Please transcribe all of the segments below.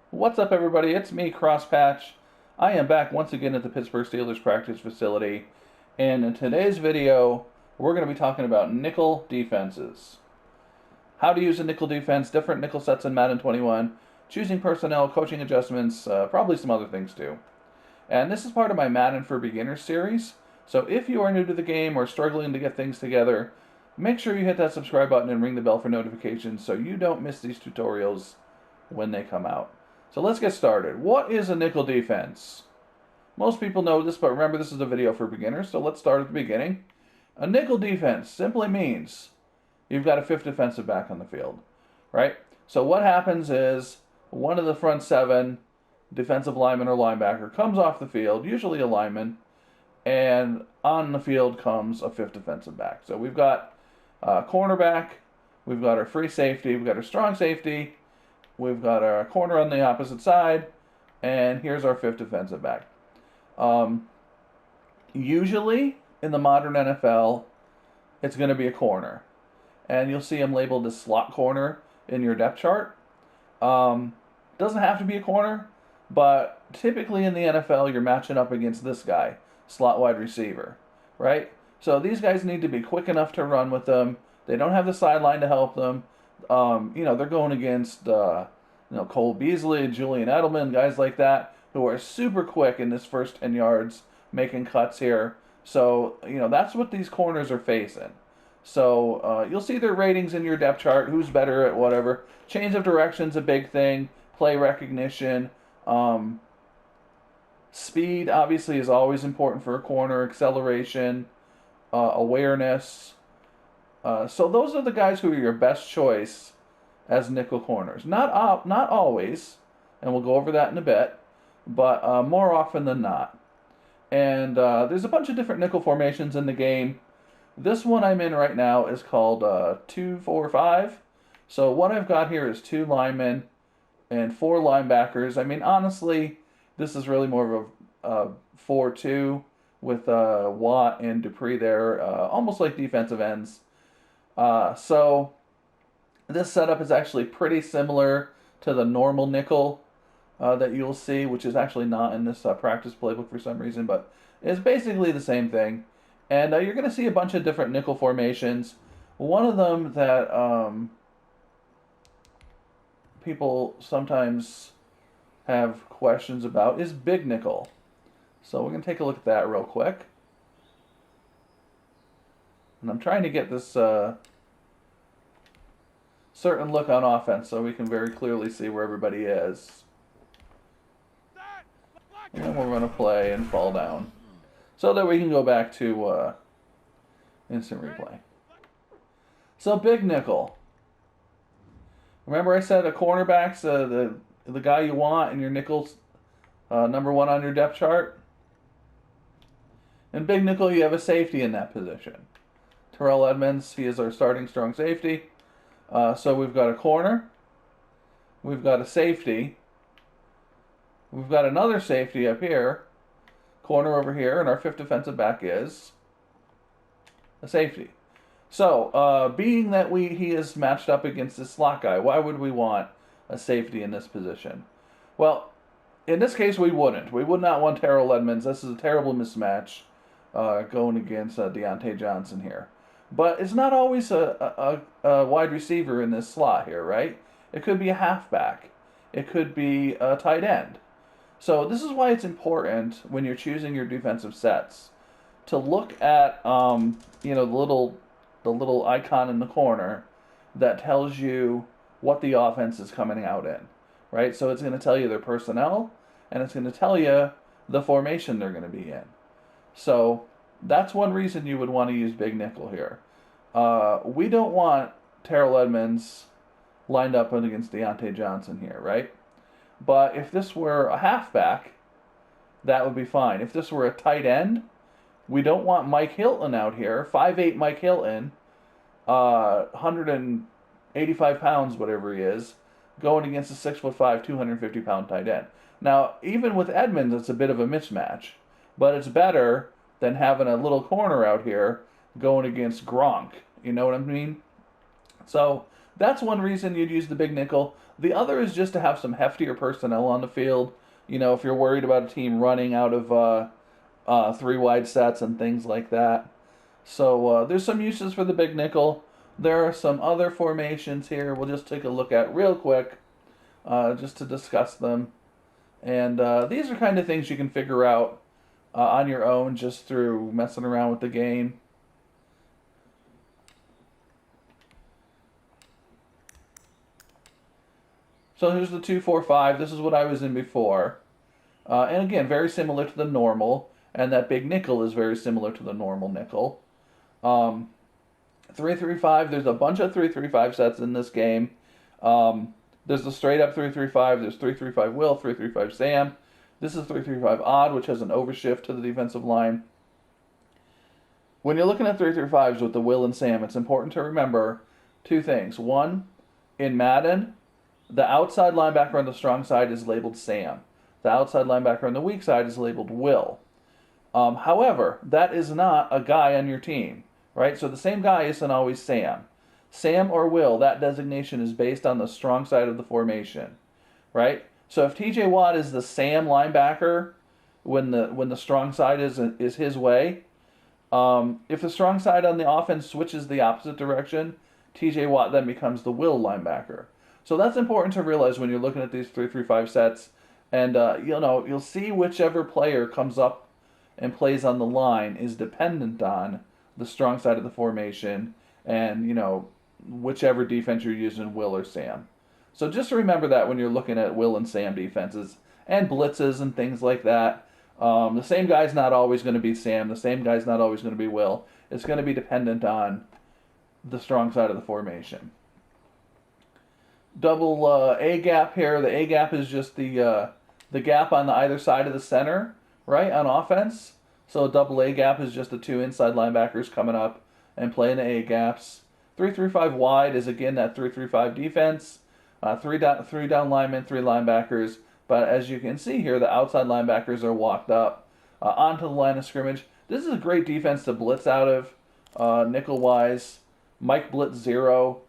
What's up, everybody? It's me, Crosspatch. I am back once again at the Pittsburgh Steelers practice facility, and in today's video, we're going to be talking about nickel defenses. How to use a nickel defense, different nickel sets in Madden 21, choosing personnel, coaching adjustments, probably some other things too. And this is part of my Madden for Beginners series, so if you are new to the game or struggling to get things together, make sure you hit that subscribe button and ring the bell for notifications so you don't miss these tutorials when they come out. So let's get started. What is a nickel defense? Most people know this, but remember this is a video for beginners, so let's start at the beginning. A nickel defense simply means you've got a fifth defensive back on the field, right? So what happens is one of the front seven, defensive lineman or linebacker, comes off the field, usually a lineman, and on the field comes a fifth defensive back. So we've got a cornerback, we've got our free safety, we've got our strong safety, we've got our corner on the opposite side, and here's our fifth defensive back. Usually, in the modern NFL, it's going to be a corner. And you'll see them labeled as slot corner in your depth chart. Doesn't have to be a corner, but typically in the NFL, you're matching up against this guy, slot wide receiver, right? So these guys need to be quick enough to run with them. They don't have the sideline to help them. They're going against, Cole Beasley, Julian Edelman, guys like that, who are super quick in this first 10 yards, making cuts here. So, that's what these corners are facing. So, you'll see their ratings in your depth chart, who's better at whatever. Change of direction's a big thing, play recognition. Speed, obviously, is always important for a corner, acceleration, awareness. So those are the guys who are your best choice as nickel corners. Not always, and we'll go over that in a bit, but more often than not. And there's a bunch of different nickel formations in the game. This one I'm in right now is called 2-4-5. So what I've got here is 2 linemen and 4 linebackers. I mean, honestly, this is really more of a 4-2 with Watt and Dupree there, almost like defensive ends. So this setup is actually pretty similar to the normal nickel that you'll see, which is actually not in this practice playbook for some reason, but it's basically the same thing. And you're going to see a bunch of different nickel formations. One of them that people sometimes have questions about is big nickel. So we're going to take a look at that real quick. And I'm trying to get this certain look on offense so we can very clearly see where everybody is. And then we're going to play and fall down so that we can go back to instant replay. So big nickel. Remember I said a cornerback's the guy you want in your nickels, number 1 on your depth chart? In big nickel, you have a safety in that position. Terrell Edmonds, he is our starting strong safety. So we've got a corner, we've got a safety, we've got another safety up here, corner over here, and our fifth defensive back is a safety. So, being that he is matched up against this slot guy, why would we want a safety in this position? Well, in this case, we wouldn't. We would not want Terrell Edmonds. This is a terrible mismatch going against Deontay Johnson here. But it's not always a wide receiver in this slot here, right? It could be a halfback. It could be a tight end. So this is why it's important when you're choosing your defensive sets to look at the little icon in the corner that tells you what the offense is coming out in, right? So it's going to tell you their personnel, and it's going to tell you the formation they're going to be in. So that's one reason you would want to use big nickel here. We don't want Terrell Edmonds lined up against Deontay Johnson here, right? But if this were a halfback, that would be fine. If this were a tight end, we don't want Mike Hilton out here, 5'8" Mike Hilton, 185 pounds, whatever he is, going against a 6'5", 250-pound tight end. Now, even with Edmonds, it's a bit of a mismatch, but it's better than having a little corner out here going against Gronk. You know what I mean? So That's one reason you'd use the big nickel. The other is just to have some heftier personnel on the field. You know, if you're worried about a team running out of three wide sets and things like that. So there's some uses for the big nickel. There are some other formations here we'll just take a look at real quick just to discuss them. And these are kind of things you can figure out on your own just through messing around with the game. So here's the 2-4-5. This is what I was in before. And again, very similar to the normal. And that big nickel is very similar to the normal nickel. 3-3-5, there's a bunch of 3-3-5 sets in this game. There's the straight up 3-3-5, there's 3-3-5 Will, 3-3-5 Sam. This is 3-3-5 Odd, which has an overshift to the defensive line. When you're looking at 3-3-5s with the Will and Sam, it's important to remember two things. One, in Madden, the outside linebacker on the strong side is labeled Sam. The outside linebacker on the weak side is labeled Will. However, that is not a guy on your team, right? So the same guy isn't always Sam. Sam or Will, that designation is based on the strong side of the formation, right? So if TJ Watt is the Sam linebacker when the strong side is his way, if the strong side on the offense switches the opposite direction, TJ Watt then becomes the Will linebacker. So that's important to realize when you're looking at these 3-3-5 sets, and you'll see whichever player comes up and plays on the line is dependent on the strong side of the formation, and whichever defense you're using, Will or Sam. So just remember that when you're looking at Will and Sam defenses and blitzes and things like that. The same guy's not always going to be Sam. The same guy's not always going to be Will. It's going to be dependent on the strong side of the formation. Double A gap here. The A gap is just the gap on the either side of the center, right, on offense. So a double A gap is just the two inside linebackers coming up and playing the A gaps. 3-3-5 wide is again that 3-3-5 defense. Three down linemen, three linebackers. But as you can see here, the outside linebackers are walked up onto the line of scrimmage. This is a great defense to blitz out of, nickel-wise. Mike blitz 0.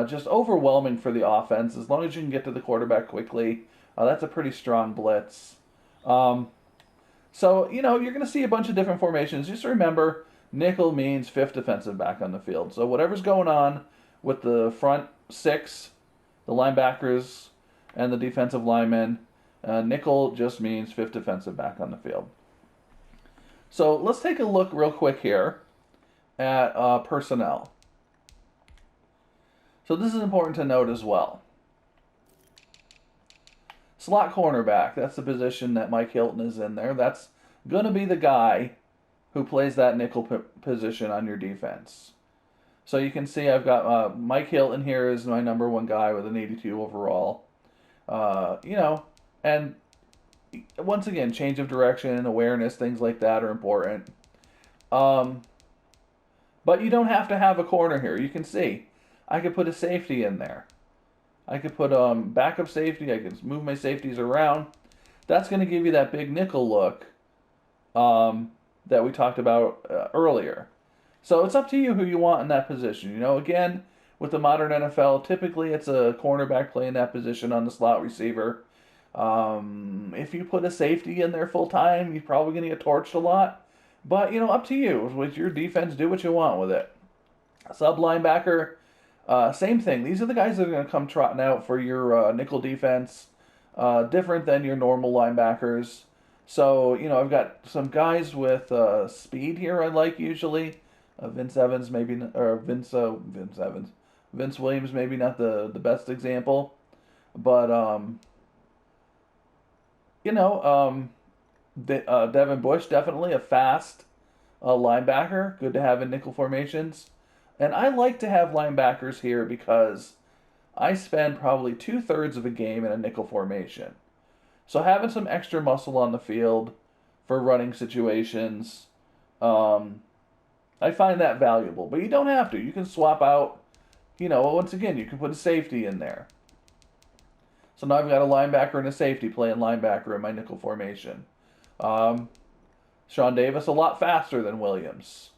Just overwhelming for the offense. As long as you can get to the quarterback quickly, that's a pretty strong blitz. So, you're going to see a bunch of different formations. Just remember, nickel means fifth defensive back on the field. So whatever's going on with the front six, the linebackers, and the defensive linemen, nickel just means fifth defensive back on the field. So let's take a look real quick here at personnel. So this is important to note as well. Slot cornerback, that's the position that Mike Hilton is in there. That's going to be the guy who plays that nickel position on your defense. So you can see I've got Mike Hilton here is my number one guy with an 82 overall. And once again, change of direction, awareness, things like that are important. But you don't have to have a corner here. You can see I could put a safety in there. I could put backup safety. I could move my safeties around. That's going to give you that big nickel look that we talked about earlier. So it's up to you who you want in that position. Again, with the modern NFL, typically it's a cornerback playing that position on the slot receiver. If you put a safety in there full time, you're probably going to get torched a lot. But, up to you. With your defense, do what you want with it. Sub linebacker, same thing. These are the guys that are going to come trotting out for your nickel defense. Different than your normal linebackers. So, I've got some guys with speed here I like usually. Vince Evans, maybe, or Vince Evans. Vince Williams, maybe not the best example. But, Devin Bush, definitely a fast linebacker. Good to have in nickel formations. And I like to have linebackers here because I spend probably 2/3 of a game in a nickel formation. So having some extra muscle on the field for running situations, I find that valuable. But you don't have to. You can swap out, once again, you can put a safety in there. So now I've got a linebacker and a safety playing linebacker in my nickel formation. Sean Davis, a lot faster than Williams.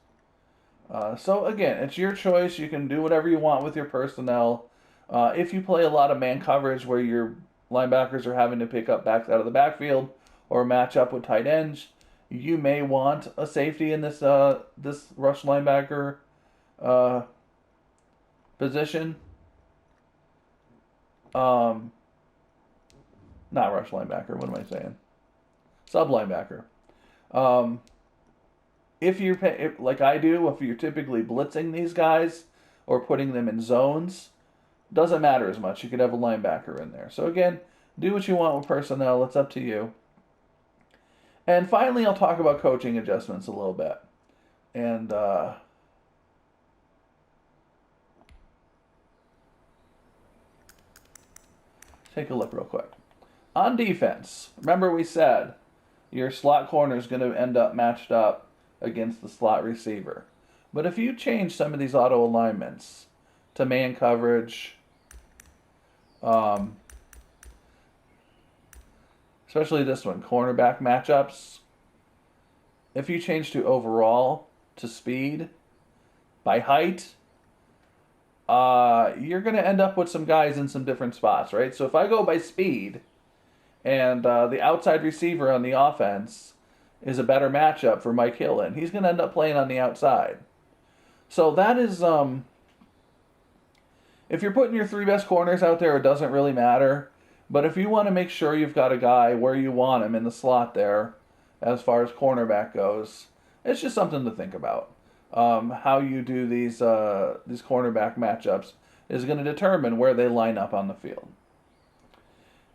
So again, it's your choice. You can do whatever you want with your personnel. If you play a lot of man coverage where your linebackers are having to pick up backs out of the backfield or match up with tight ends, you may want a safety in this rush linebacker position. Not rush linebacker. What am I saying? Sub linebacker. If you're like I do, if you're typically blitzing these guys or putting them in zones, doesn't matter as much. You could have a linebacker in there. So again, do what you want with personnel. It's up to you. And finally, I'll talk about coaching adjustments a little bit. And take a look real quick. On defense, remember we said your slot corner is going to end up matched up against the slot receiver. But if you change some of these auto alignments to man coverage, especially this one, cornerback matchups, if you change to overall to speed by height, you're going to end up with some guys in some different spots, right? So if I go by speed and the outside receiver on the offense is a better matchup for Mike Hillen, he's going to end up playing on the outside. So that is, if you're putting your three best corners out there, it doesn't really matter. But if you want to make sure you've got a guy where you want him in the slot there, as far as cornerback goes, it's just something to think about. How you do these cornerback matchups is going to determine where they line up on the field.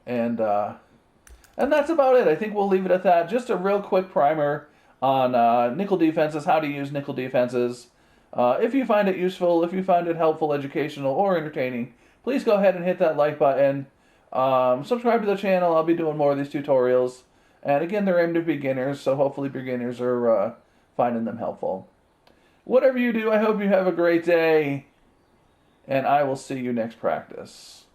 And that's about it. I think we'll leave it at that. Just a real quick primer on nickel defenses, how to use nickel defenses. If you find it useful, if you find it helpful, educational, or entertaining, please go ahead and hit that like button. Subscribe to the channel. I'll be doing more of these tutorials. And again, they're aimed at beginners, so hopefully beginners are finding them helpful. Whatever you do, I hope you have a great day, and I will see you next practice.